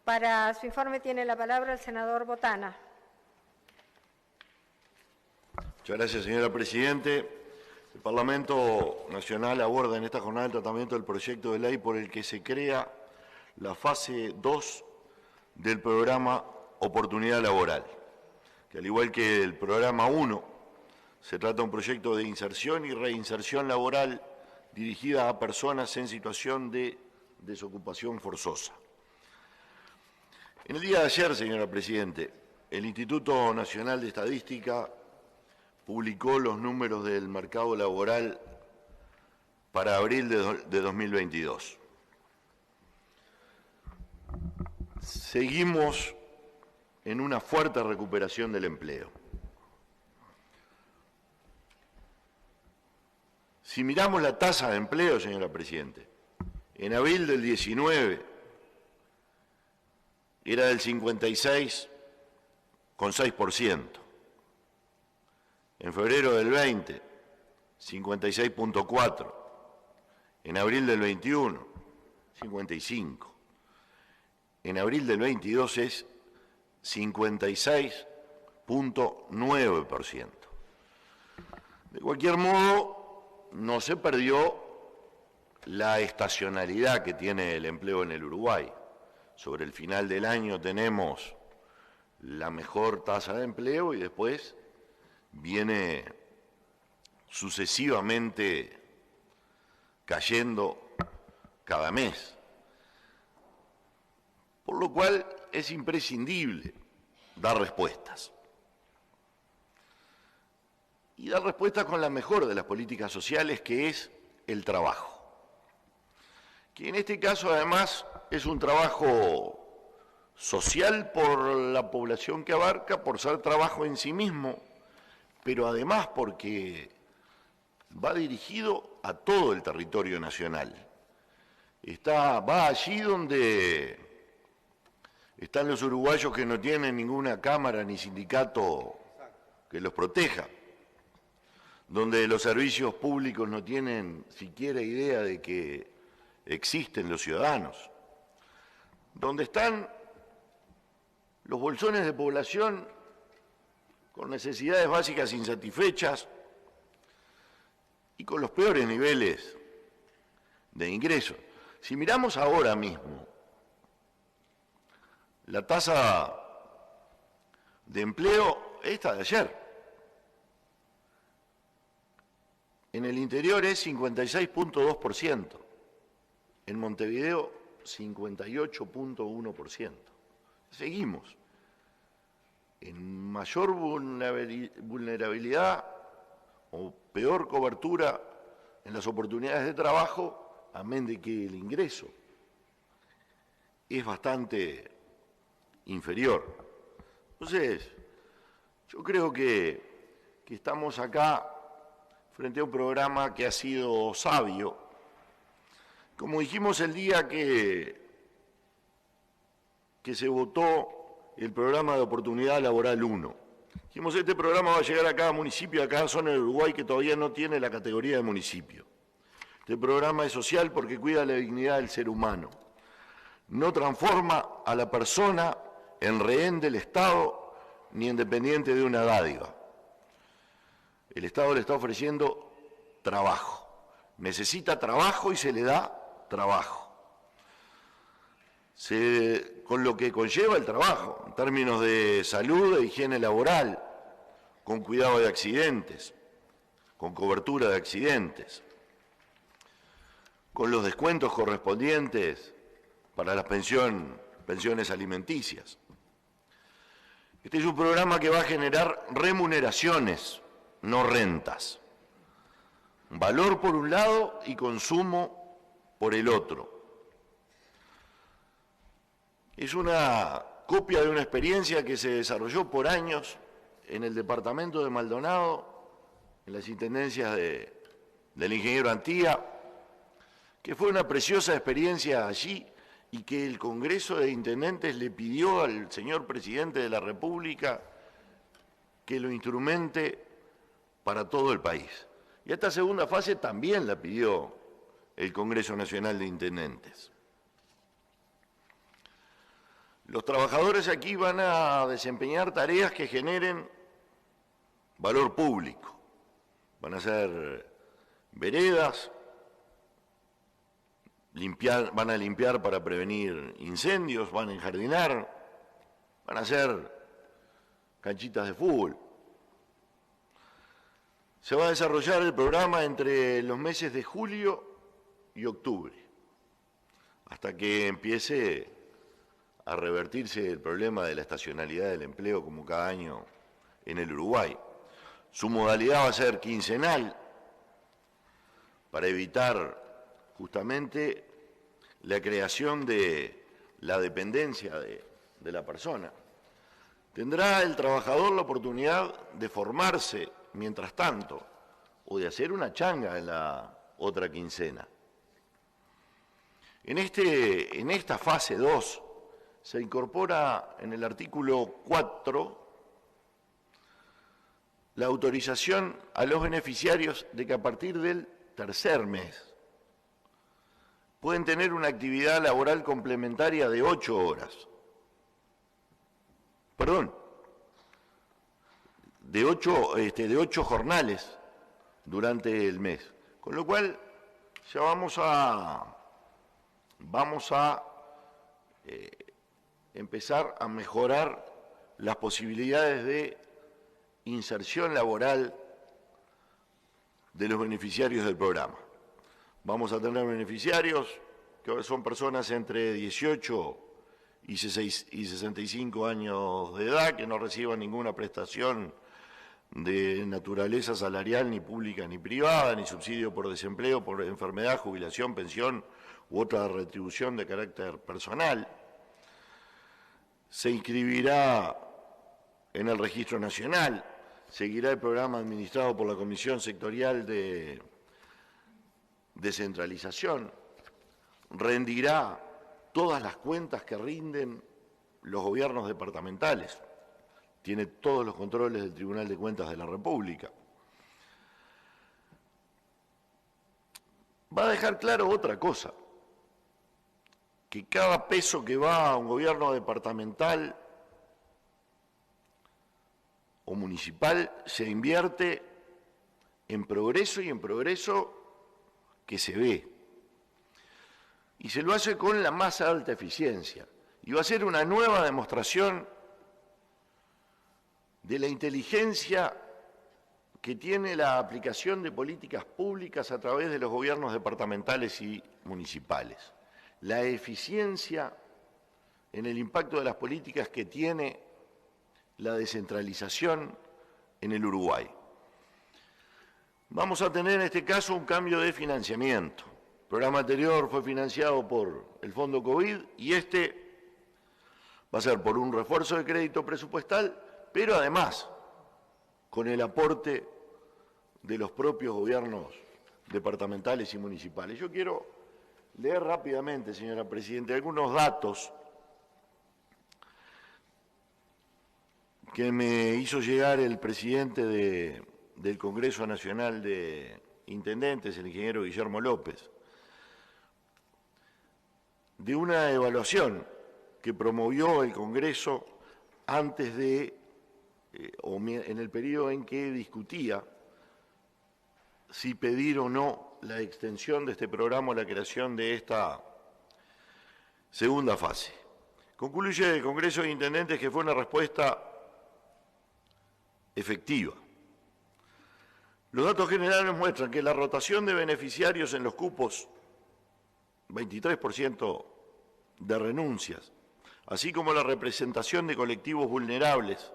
Para su informe tiene la palabra el senador Botana. Muchas gracias, señora Presidente. El Parlamento Nacional aborda en esta jornada el tratamiento del proyecto de ley por el que se crea la fase 2 del programa Oportunidad Laboral, que al igual que el programa 1, se trata de un proyecto de inserción y reinserción laboral dirigida a personas en situación de desocupación forzosa. En el día de ayer, señora Presidente, el Instituto Nacional de Estadística publicó los números del mercado laboral para abril de 2022. Seguimos en una fuerte recuperación del empleo. Si miramos la tasa de empleo, señora Presidente, en abril del 19 era del 56,6%. En febrero del 20, 56,4%. En abril del 21, 55%. En abril del 22 es 56,9%. De cualquier modo, no se perdió la estacionalidad que tiene el empleo en el Uruguay. Sobre el final del año tenemos la mejor tasa de empleo y después viene sucesivamente cayendo cada mes. Por lo cual es imprescindible dar respuestas. Y dar respuestas con la mejor de las políticas sociales, que es el trabajo. Que en este caso además es un trabajo social por la población que abarca, por ser trabajo en sí mismo, pero además porque va dirigido a todo el territorio nacional. Va allí donde están los uruguayos que no tienen ninguna cámara ni sindicato que los proteja, donde los servicios públicos no tienen siquiera idea de que existen los ciudadanos, donde están los bolsones de población con necesidades básicas insatisfechas y con los peores niveles de ingresos. Si miramos ahora mismo la tasa de empleo, esta de ayer, en el interior es 56,2%, en Montevideo 58,1%. Seguimos en mayor vulnerabilidad o peor cobertura en las oportunidades de trabajo, amén de que el ingreso es bastante inferior. Entonces, yo creo que estamos acá frente a un programa que ha sido sabio. Como dijimos el día que se votó el programa de Oportunidad Laboral 1, dijimos este programa va a llegar a cada municipio, a cada zona del Uruguay que todavía no tiene la categoría de municipio. Este programa es social porque cuida la dignidad del ser humano. No transforma a la persona en rehén del Estado ni en dependiente de una dádiva. El Estado le está ofreciendo trabajo. Necesita trabajo y se le da trabajo. Con lo que conlleva el trabajo, en términos de salud, de higiene laboral, con cuidado de accidentes, con cobertura de accidentes, con los descuentos correspondientes para las pensiones alimenticias. Este es un programa que va a generar remuneraciones, no rentas. Valor por un lado y consumo por el otro. Es una copia de una experiencia que se desarrolló por años en el departamento de Maldonado, en las intendencias del ingeniero Antía, que fue una preciosa experiencia allí y que el Congreso de Intendentes le pidió al señor Presidente de la República que lo instrumente para todo el país. Y esta segunda fase también la pidió el Congreso Nacional de Intendentes. Los trabajadores aquí van a desempeñar tareas que generen valor público. Van a hacer veredas, van a limpiar para prevenir incendios, van a enjardinar, van a hacer canchitas de fútbol. Se va a desarrollar el programa entre los meses de julio y octubre, hasta que empiece a revertirse el problema de la estacionalidad del empleo como cada año en el Uruguay. Su modalidad va a ser quincenal para evitar justamente la creación de la dependencia de la persona. Tendrá el trabajador la oportunidad de formarse mientras tanto o de hacer una changa en la otra quincena. En esta fase 2 se incorpora en el artículo 4 la autorización a los beneficiarios de que a partir del tercer mes pueden tener una actividad laboral complementaria de 8 horas. Perdón, de 8 jornales durante el mes. Con lo cual ya vamos a empezar a mejorar las posibilidades de inserción laboral de los beneficiarios del programa. Vamos a tener beneficiarios que son personas entre 18 y 65 años de edad que no reciban ninguna prestación de naturaleza salarial, ni pública ni privada, ni subsidio por desempleo, por enfermedad, jubilación, pensión u otra retribución de carácter personal. Se inscribirá en el Registro Nacional, seguirá el programa administrado por la Comisión Sectorial de Descentralización, rendirá todas las cuentas que rinden los gobiernos departamentales, tiene todos los controles del Tribunal de Cuentas de la República. Va a dejar claro otra cosa, que cada peso que va a un gobierno departamental o municipal se invierte en progreso y en progreso que se ve. Y se lo hace con la más alta eficiencia. Y va a ser una nueva demostración de la inteligencia que tiene la aplicación de políticas públicas a través de los gobiernos departamentales y municipales. La eficiencia en el impacto de las políticas que tiene la descentralización en el Uruguay. Vamos a tener en este caso un cambio de financiamiento. El programa anterior fue financiado por el Fondo COVID y este va a ser por un refuerzo de crédito presupuestal, pero además con el aporte de los propios gobiernos departamentales y municipales. Yo quiero leer rápidamente, señora Presidenta, algunos datos que me hizo llegar el presidente del Congreso Nacional de Intendentes, el ingeniero Guillermo López, de una evaluación que promovió el Congreso antes de, en el periodo en que discutía si pedir o no la extensión de este programa o la creación de esta segunda fase. Concluye el Congreso de Intendentes que fue una respuesta efectiva. Los datos generales muestran que la rotación de beneficiarios en los cupos, 23% de renuncias, así como la representación de colectivos vulnerables,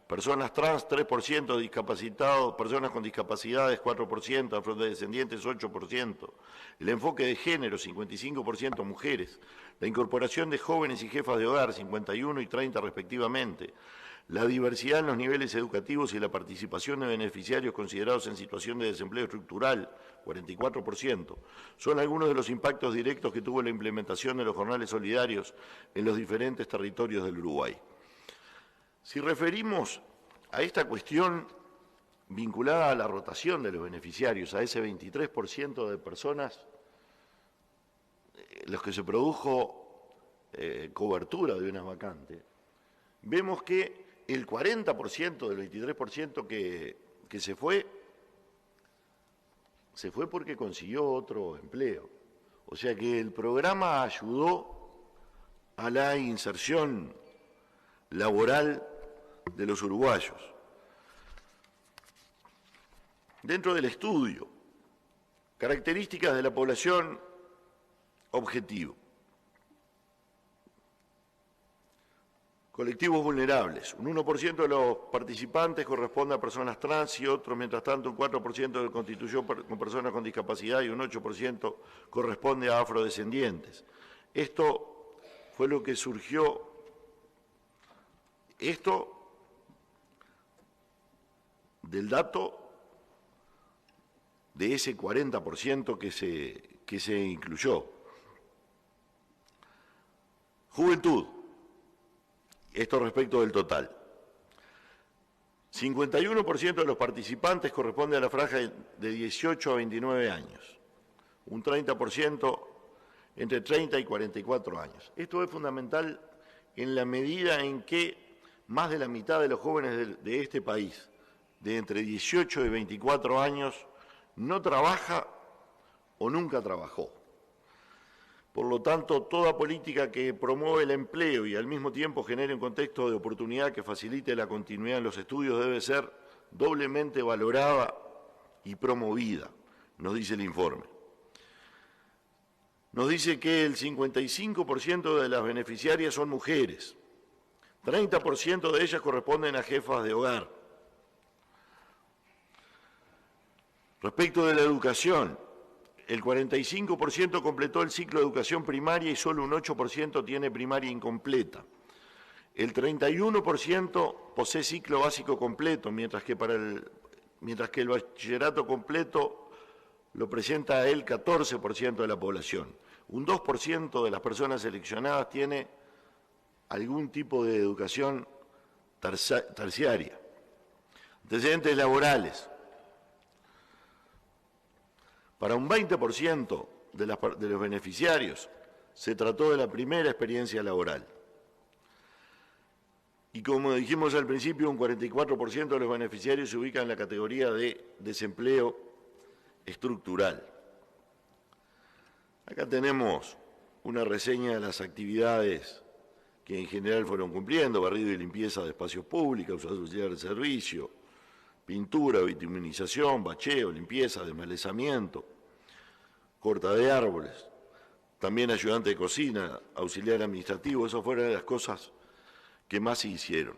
personas trans 3%, discapacitados, personas con discapacidades 4%, afrodescendientes 8%, el enfoque de género 55% mujeres, la incorporación de jóvenes y jefas de hogar 51 y 30 respectivamente, la diversidad en los niveles educativos y la participación de beneficiarios considerados en situación de desempleo estructural, 44%, son algunos de los impactos directos que tuvo la implementación de los jornales solidarios en los diferentes territorios del Uruguay. Si referimos a esta cuestión vinculada a la rotación de los beneficiarios, a ese 23% de personas, los que se produjo cobertura de una vacante, vemos que el 40% del 23% que se fue porque consiguió otro empleo. O sea que el programa ayudó a la inserción laboral de los uruguayos. Dentro del estudio, características de la población objetivo. Colectivos vulnerables. Un 1% de los participantes corresponde a personas trans y otros, mientras tanto, un 4% de constitución con personas con discapacidad y un 8% corresponde a afrodescendientes. Esto fue lo que surgió. Esto del dato de ese 40% que se incluyó. Juventud. Esto respecto del total. 51% de los participantes corresponde a la franja de 18 a 29 años. Un 30% entre 30 y 44 años. Esto es fundamental en la medida en que más de la mitad de los jóvenes de este país, de entre 18 y 24 años, no trabaja o nunca trabajó. Por lo tanto, toda política que promueve el empleo y al mismo tiempo genere un contexto de oportunidad que facilite la continuidad en los estudios debe ser doblemente valorada y promovida, nos dice el informe. Nos dice que el 55% de las beneficiarias son mujeres, 30% de ellas corresponden a jefas de hogar. Respecto de la educación, el 45% completó el ciclo de educación primaria y solo un 8% tiene primaria incompleta. El 31% posee ciclo básico completo, mientras que el bachillerato completo lo presenta el 14% de la población. Un 2% de las personas seleccionadas tiene algún tipo de educación terciaria. Antecedentes laborales. Para un 20% de los beneficiarios se trató de la primera experiencia laboral. Y como dijimos al principio, un 44% de los beneficiarios se ubican en la categoría de desempleo estructural. Acá tenemos una reseña de las actividades que en general fueron cumpliendo: barrido y limpieza de espacios públicos, auxiliar de servicio, pintura, bituminización, bacheo, limpieza, desmalezamiento, corta de árboles, también ayudante de cocina, auxiliar administrativo. Esas fueron las cosas que más se hicieron.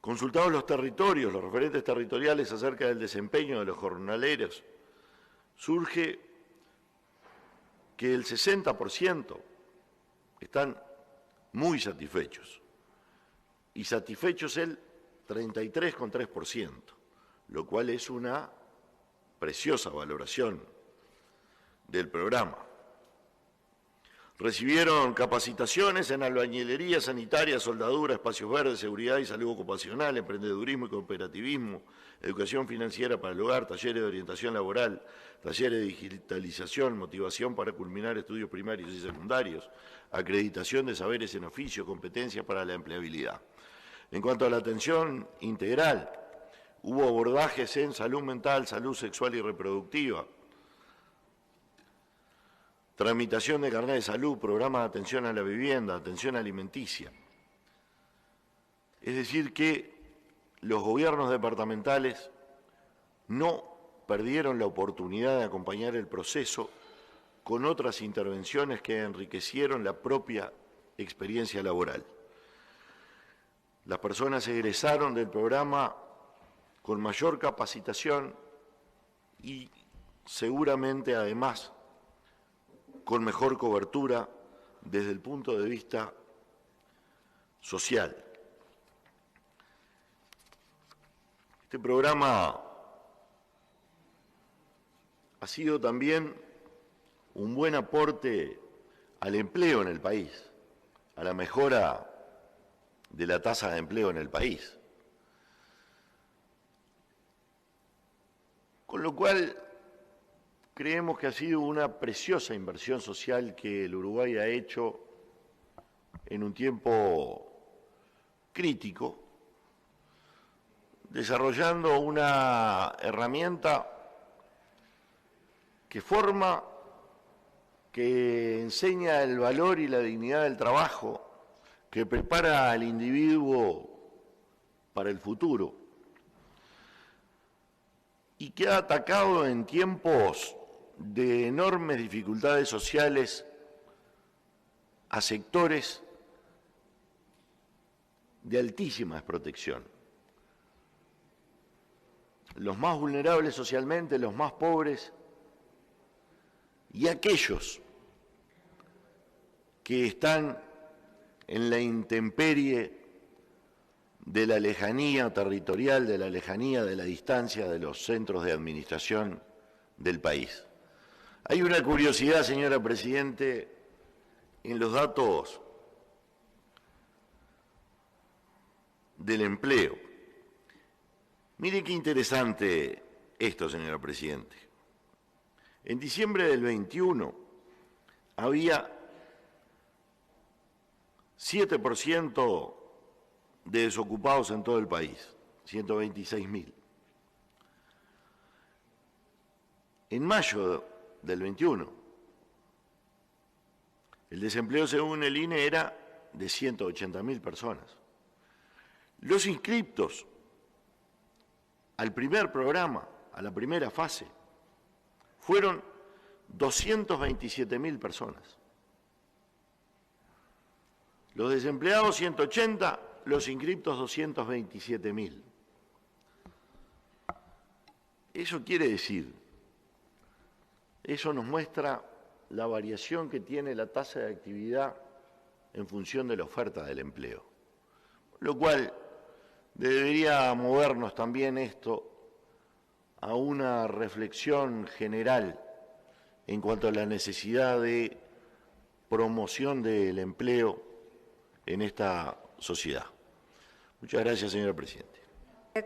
Consultados los territorios, los referentes territoriales acerca del desempeño de los jornaleros, surge que el 60% están muy satisfechos y satisfechos el 33,3%, lo cual es una preciosa valoración del programa. Recibieron capacitaciones en albañilería, sanitaria, soldadura, espacios verdes, seguridad y salud ocupacional, emprendedurismo y cooperativismo, educación financiera para el hogar, talleres de orientación laboral, talleres de digitalización, motivación para culminar estudios primarios y secundarios, acreditación de saberes en oficio, competencias para la empleabilidad. En cuanto a la atención integral, hubo abordajes en salud mental, salud sexual y reproductiva, tramitación de carnet de salud, programa de atención a la vivienda, atención alimenticia. Es decir, que los gobiernos departamentales no perdieron la oportunidad de acompañar el proceso con otras intervenciones que enriquecieron la propia experiencia laboral. Las personas egresaron del programa con mayor capacitación y seguramente además con mejor cobertura desde el punto de vista social. Este programa ha sido también un buen aporte al empleo en el país, a la mejora de la tasa de empleo en el país. Con lo cual, creemos que ha sido una preciosa inversión social que el Uruguay ha hecho en un tiempo crítico, desarrollando una herramienta que forma, que enseña el valor y la dignidad del trabajo, que prepara al individuo para el futuro y que ha atacado en tiempos de enormes dificultades sociales a sectores de altísima desprotección. Los más vulnerables socialmente, los más pobres y aquellos que están en la intemperie de la lejanía territorial, de la lejanía de la distancia de los centros de administración del país. Hay una curiosidad, señora Presidente, en los datos del empleo. Mire qué interesante esto, señora Presidente. En diciembre del 21 había 7% de desocupados en todo el país, 126.000. En mayo del 21, el desempleo según el INE era de 180.000 personas. Los inscriptos al primer programa, a la primera fase, fueron 227.000 personas. Los desempleados 180, los inscriptos 227.000. Eso quiere decir, eso nos muestra la variación que tiene la tasa de actividad en función de la oferta del empleo, lo cual debería movernos también esto a una reflexión general en cuanto a la necesidad de promoción del empleo en esta sociedad. Muchas gracias, señora Presidenta.